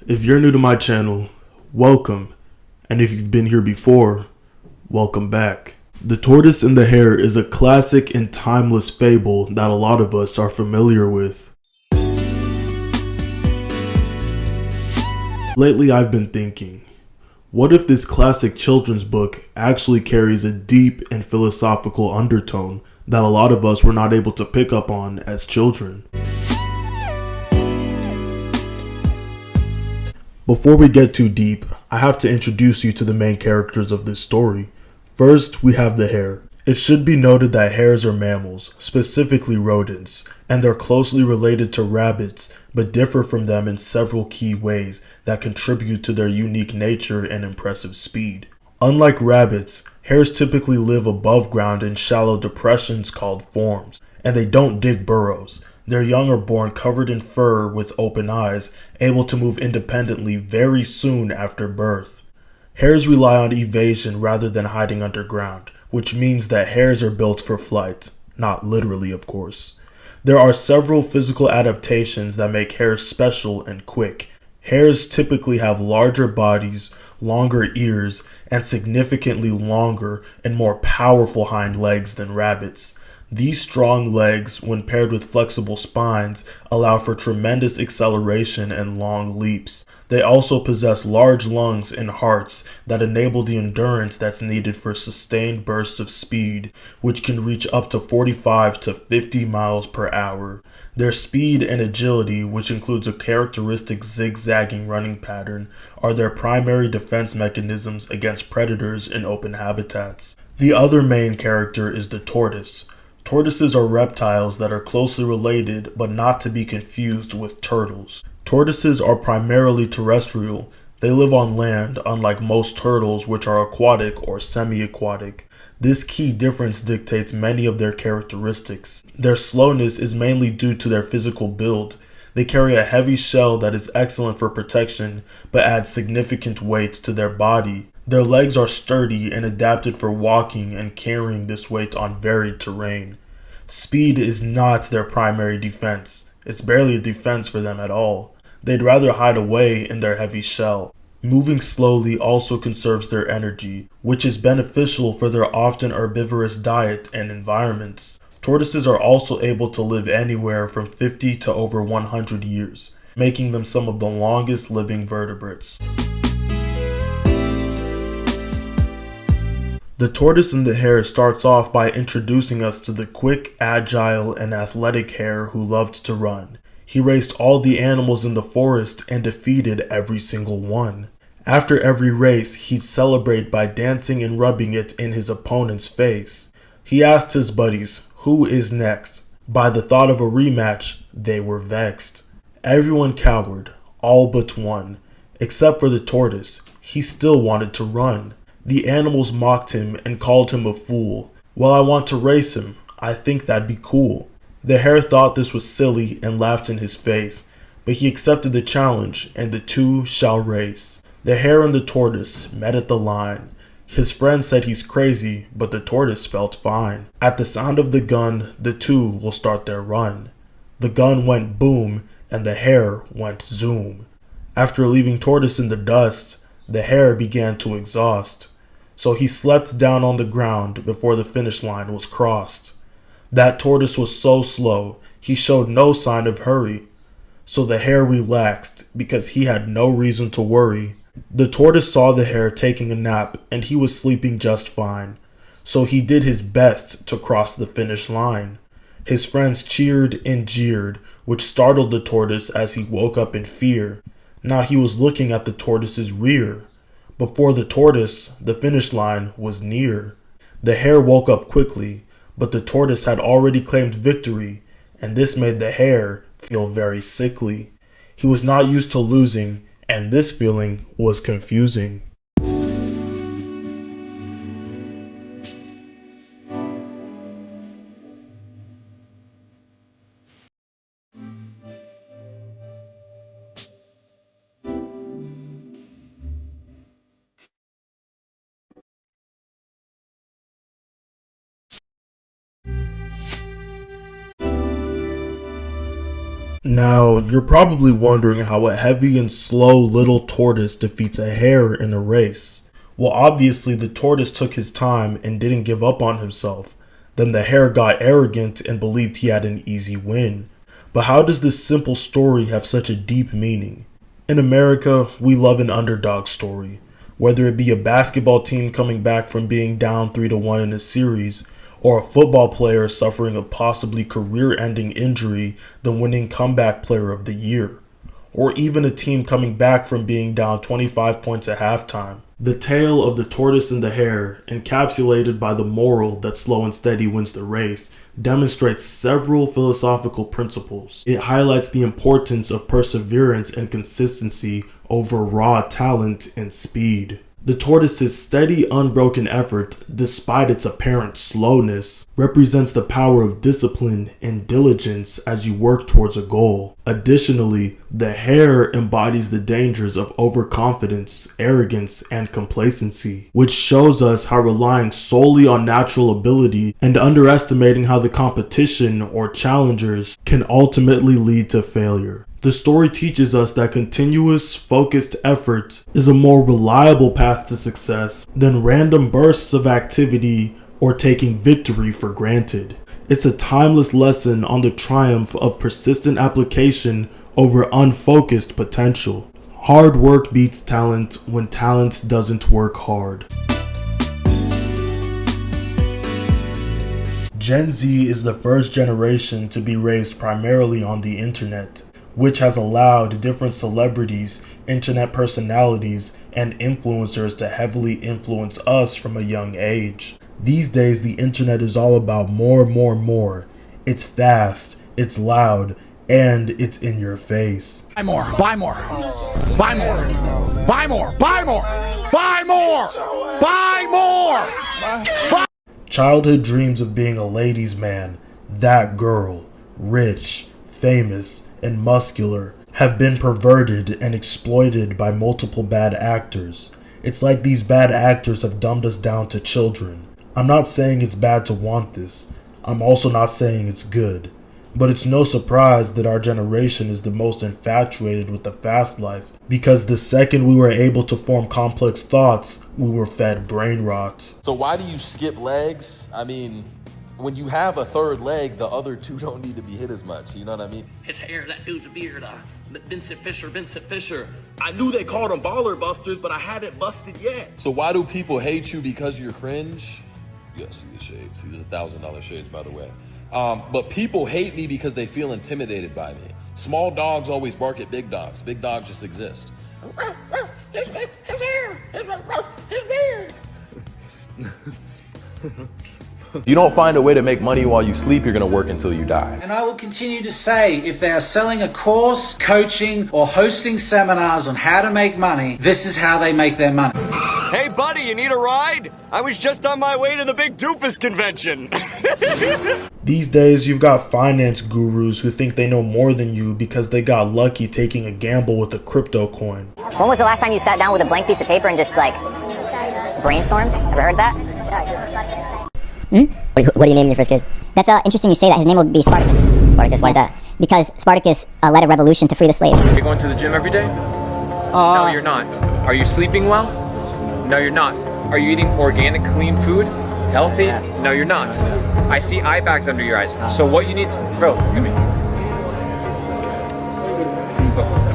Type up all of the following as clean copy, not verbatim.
If you're new to my channel, welcome, and if you've been here before, welcome back. The Tortoise and the Hare is a classic and timeless fable that a lot of us are familiar with. Lately I've been thinking, what if this classic children's book actually carries a deep and philosophical undertone that a lot of us were not able to pick up on as children? Before we get too deep, I have to introduce you to the main characters of this story. First, we have the hare. It should be noted that hares are mammals, specifically rodents, and they're closely related to rabbits, but differ from them in several key ways that contribute to their unique nature and impressive speed. Unlike rabbits, hares typically live above ground in shallow depressions called forms, and they don't dig burrows. Their young are born covered in fur with open eyes, able to move independently very soon after birth. Hares rely on evasion rather than hiding underground, which means that hares are built for flight. Not literally, of course. There are several physical adaptations that make hares special and quick. Hares typically have larger bodies, longer ears, and significantly longer and more powerful hind legs than rabbits. These strong legs, when paired with flexible spines, allow for tremendous acceleration and long leaps. They also possess large lungs and hearts that enable the endurance that's needed for sustained bursts of speed, which can reach up to 45 to 50 miles per hour. Their speed and agility, which includes a characteristic zigzagging running pattern, are their primary defense mechanisms against predators in open habitats. The other main character is the tortoise. Tortoises are reptiles that are closely related but not to be confused with turtles. Tortoises are primarily terrestrial. They live on land, unlike most turtles, which are aquatic or semi-aquatic. This key difference dictates many of their characteristics. Their slowness is mainly due to their physical build. They carry a heavy shell that is excellent for protection, but adds significant weight to their body. Their legs are sturdy and adapted for walking and carrying this weight on varied terrain. Speed is not their primary defense. It's barely a defense for them at all. They'd rather hide away in their heavy shell. Moving slowly also conserves their energy, which is beneficial for their often herbivorous diet and environments. Tortoises are also able to live anywhere from 50 to over 100 years, making them some of the longest living vertebrates. The Tortoise and the Hare starts off by introducing us to the quick, agile, and athletic hare who loved to run. He raced all the animals in the forest and defeated every single one. After every race, he'd celebrate by dancing and rubbing it in his opponent's face. He asked his buddies, "Who is next?" By the thought of a rematch, they were vexed. Everyone cowered, all but one. Except for the tortoise, he still wanted to run. The animals mocked him and called him a fool. "Well, I want to race him. I think that'd be cool." The hare thought this was silly and laughed in his face, but he accepted the challenge, and the two shall race. The hare and the tortoise met at the line. His friend said he's crazy, but the tortoise felt fine. At the sound of the gun, the two will start their run. The gun went boom, and the hare went zoom. After leaving Tortoise in the dust, the hare began to exhaust. So he slept down on the ground before the finish line was crossed. That tortoise was so slow, he showed no sign of hurry. So the hare relaxed because he had no reason to worry. The tortoise saw the hare taking a nap and he was sleeping just fine. So he did his best to cross the finish line. His friends cheered and jeered, which startled the tortoise as he woke up in fear. Now he was looking at the tortoise's rear. Before the tortoise, the finish line was near. The hare woke up quickly, but the tortoise had already claimed victory, and this made the hare feel very sickly. He was not used to losing, and this feeling was confusing. Now, you're probably wondering how a heavy and slow little tortoise defeats a hare in a race. Well, obviously the tortoise took his time and didn't give up on himself. Then the hare got arrogant and believed he had an easy win. But how does this simple story have such a deep meaning? In America, we love an underdog story. Whether it be a basketball team coming back from being down 3-1 in a series, or a football player suffering a possibly career-ending injury, the winning comeback player of the year, or even a team coming back from being down 25 points at halftime. The tale of the tortoise and the hare, encapsulated by the moral that slow and steady wins the race, demonstrates several philosophical principles. It highlights the importance of perseverance and consistency over raw talent and speed. The tortoise's steady, unbroken effort, despite its apparent slowness, represents the power of discipline and diligence as you work towards a goal. Additionally, the hare embodies the dangers of overconfidence, arrogance, and complacency, which shows us how relying solely on natural ability and underestimating how the competition or challengers can ultimately lead to failure. The story teaches us that continuous, focused effort is a more reliable path to success than random bursts of activity or taking victory for granted. It's a timeless lesson on the triumph of persistent application over unfocused potential. Hard work beats talent when talent doesn't work hard. Gen Z is the first generation to be raised primarily on the internet, which has allowed different celebrities, internet personalities, and influencers to heavily influence us from a young age. These days, the internet is all about more. It's fast, it's loud, and it's in your face. Buy more, buy more, buy more, buy more, buy more, buy more, buy more. Childhood dreams of being a ladies' man, that girl, rich, famous, and muscular, have been perverted and exploited by multiple bad actors. It's like these bad actors have dumbed us down to children. I'm not saying it's bad to want this. I'm also not saying it's good. But it's no surprise that our generation is the most infatuated with the fast life, because the second we were able to form complex thoughts, we were fed brain rot. So why do you skip legs? I mean, when you have a third leg, the other two don't need to be hit as much. You know what I mean? His hair, that dude's beard, Vincent Fisher. I knew they called him baller busters, but I hadn't busted yet. So why do people hate you because you're cringe? You gotta see the shades. See, there's $1,000 shades, by the way. But people hate me because they feel intimidated by me. Small dogs always bark at big dogs. Big dogs just exist. His hair, his beard. You don't find a way to make money while you sleep, you're gonna work until you die. And I will continue to say, if they are selling a course, coaching, or hosting seminars on how to make money, this is how they make their money. Hey buddy, you need a ride? I was just on my way to the big doofus convention. These days, you've got finance gurus who think they know more than you because they got lucky taking a gamble with a crypto coin. When was the last time you sat down with a blank piece of paper and just like brainstormed? Ever heard that? What are you naming your first kid? That's interesting you say that. His name would be Spartacus. Spartacus, why is that? Because Spartacus led a revolution to free the slaves. Are you going to the gym every day? No, you're not. Are you sleeping well? No, you're not. Are you eating organic, clean food? Healthy? No, you're not. I see eye bags under your eyes. So what you need to... Bro, look at me.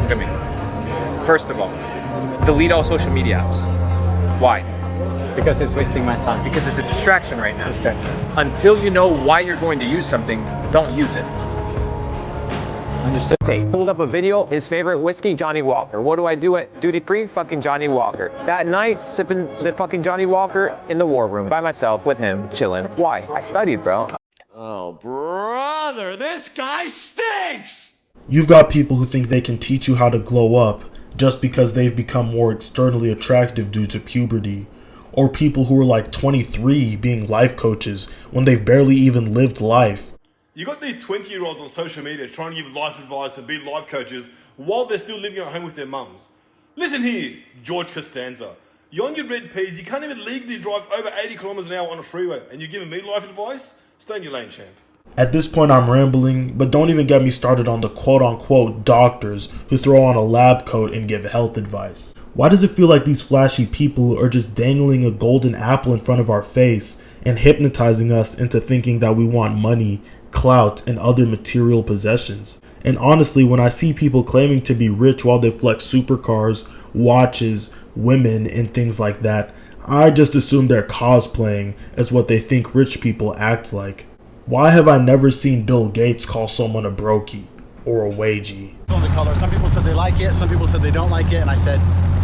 Look at me. First of all, delete all social media apps. Why? Because it's wasting my time. Because it's a distraction right now. Until you know why you're going to use something, don't use it. Understood. He pulled up a video, his favorite whiskey, Johnny Walker. What do I do at duty free? Fucking Johnny Walker. That night, sipping the fucking Johnny Walker in the war room by myself with him, chilling. Why? I studied, bro. Oh, brother, this guy stinks! You've got people who think they can teach you how to glow up just because they've become more externally attractive due to puberty. Or people who are like 23 being life coaches when they've barely even lived life. You got these 20-year-olds on social media trying to give life advice and be life coaches while they're still living at home with their mums. Listen here, George Costanza. You're on your red peas, you can't even legally drive over 80 kilometers an hour on a freeway, and you're giving me life advice? Stay in your lane, champ. At this point I'm rambling, but don't even get me started on the quote-unquote doctors who throw on a lab coat and give health advice. Why does it feel like these flashy people are just dangling a golden apple in front of our face and hypnotizing us into thinking that we want money, clout, and other material possessions? And honestly, when I see people claiming to be rich while they flex supercars, watches, women, and things like that, I just assume they're cosplaying as what they think rich people act like. Why have I never seen Bill Gates call someone a brokey or a wagey? On the color, some people said they like it, some people said they don't like it, and I said,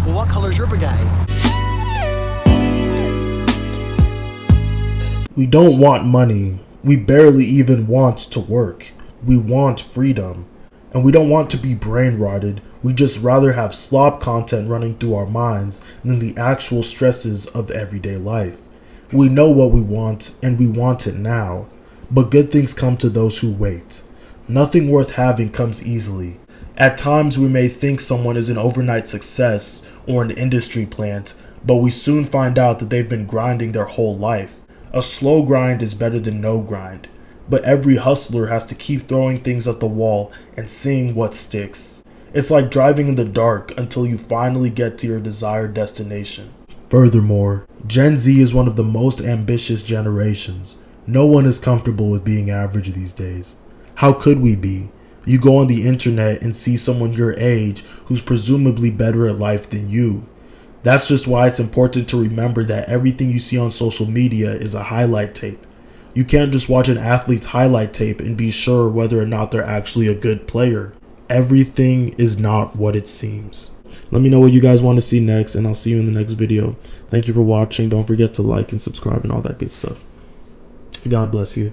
well, what color is your Bugatti? We don't want money. We barely even want to work. We want freedom. And we don't want to be brain rotted. We just rather have slop content running through our minds than the actual stresses of everyday life. We know what we want, and we want it now. But good things come to those who wait. Nothing worth having comes easily. At times we may think someone is an overnight success or an industry plant, but we soon find out that they've been grinding their whole life. A slow grind is better than no grind, but every hustler has to keep throwing things at the wall and seeing what sticks. It's like driving in the dark until you finally get to your desired destination. Furthermore, Gen Z is one of the most ambitious generations. No one is comfortable with being average these days. How could we be? You go on the internet and see someone your age who's presumably better at life than you. That's just why it's important to remember that everything you see on social media is a highlight tape. You can't just watch an athlete's highlight tape and be sure whether or not they're actually a good player. Everything is not what it seems. Let me know what you guys want to see next, and I'll see you in the next video. Thank you for watching. Don't forget to like and subscribe and all that good stuff. God bless you.